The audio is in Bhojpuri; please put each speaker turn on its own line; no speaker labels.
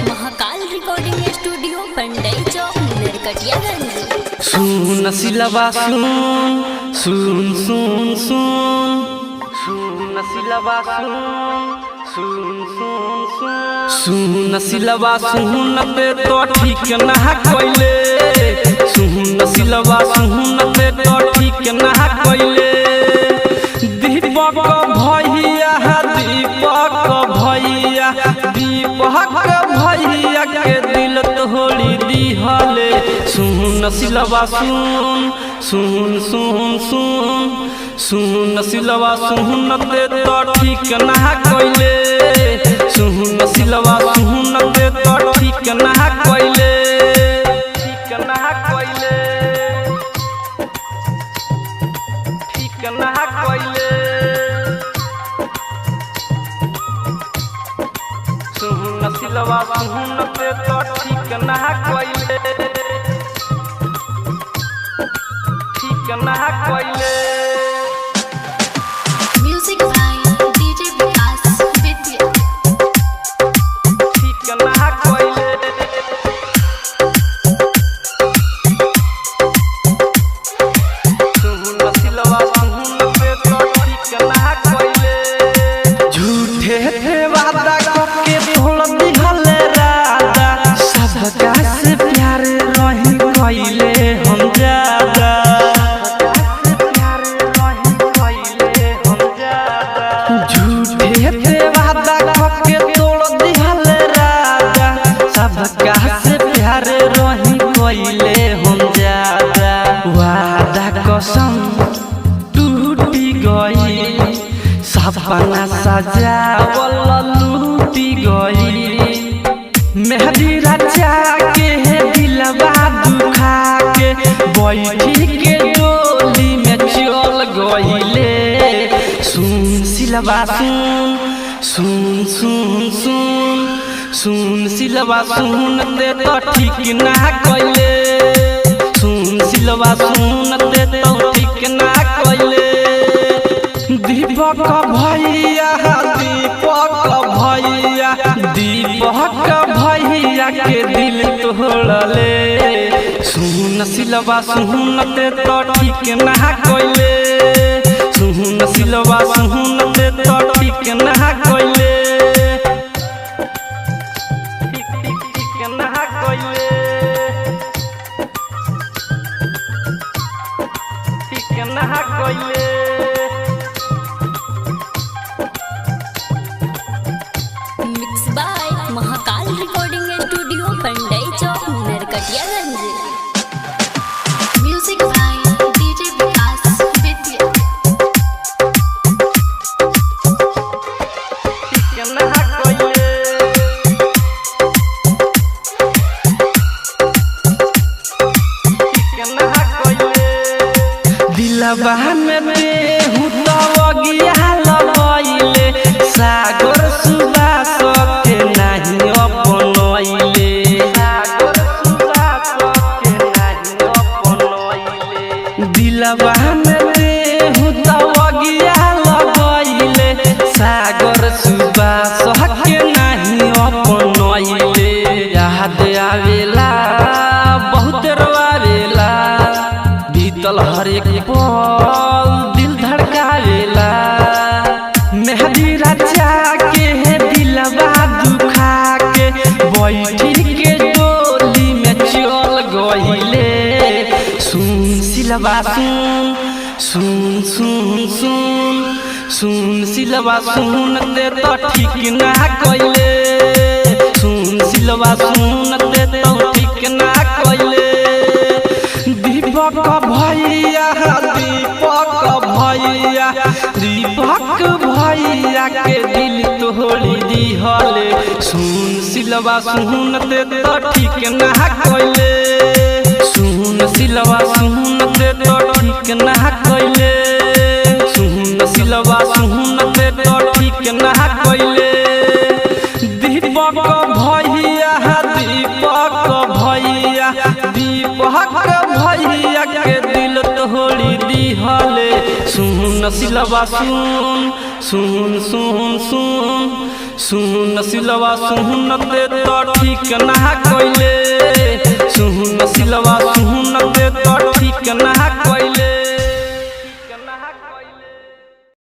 Mahakal recording studio Pandai Chowk Narkatiaganj.
सुन सिलवा सुन सुन सुन सुन सुन सिलवा सुन सुन सुन सुन सिलवा सुन पे तो ठीक ना कोइले सुन सिलवा सुन पे तो ठीक ना कोइले दीपक भैया के दिल तोड़ी दिहले सुन सिलवा सुन सुन सुन सुन सुन सिलवा सुन पे तो ठीक ना कोइले सुन सिलवा सुन पे तो ठीक ना कोइले ठीक ना कोइले ठीक ना कोइले सुन सिलवा सुन पे तो ठीक ना कोइले ठीक ना कोइले।
Music by DJ Vikas Vidya.
ठीक ना कोइले सुन सिलवा सुन पे तो ठीक ना कोइले झूठे थे वादा करके तोड़ दिहले राजा सबका से प्यार रही कोइले हम ज्यादा झूठे थे वादा करके तोड़ दिहले राजा सबका से प्यार रही कोइले हम ज्यादा वादा कसम टूटी गई सपना सजावल लूटी गई मेहदी रचा के दिलवा दुखा के बैठी के डोली में चल गईले सुन सिलवा सुन सुन सुन सुन सुन सिलवा सुन ते तो ठीक ना कोइले सुन सिलवा सुन ते तो ठीक ना कोइले दीपक भैया के दिल तोड़ले सुन सिलवा सुन ते तो ठीक ना कोइले सुन सिलवा सुन ते तो ठीक ना कोइले ठीक ना कोइले ठीक ना कोइले।
Mix by Mahakal recording studio Pandai Chowk Narkatiaganj. Music by DJ Vikas Vidya.
ठीक ना कोइले ठीक ना कोइले दिलवा में बेहू तो वगिया लगइले सागर सुबास के नहीं अपनइले सागर सुबास के नहीं अपनइले दिलवा में बेहू तो वगिया लगइले सागर सुबास के नहीं अपनइले याद आवेला बहुत रोआवेला बीतल हर एक पल दिल धड़कावेला मेहदी रचा के दिलवा दुखा के बैठी के डोली में चल गईले सुन सिलवा सुन सुन सुन सुन सुन सिलवा सुन ते तो ठीक ना कोइले सुन सिलवा सुन ते तो ठीक ना कोइले दीपक भैया के दिल तोड़ी दिहले सुन सिलवा सुन ते तो ठीक ना कोइले सुन सिलवा सुन ते तो ठीक ना कोइले सुन सिलवा सुन ते तो ठीक ना कोइले दीपक भैया के दिल तोड़ी दिहले सुन सुन सिलवा सुन सुन सुन सुन सुन सिलवा सुन दे तो ठीक ना कइले सुन सिलवा सुन दे तो ठीक ना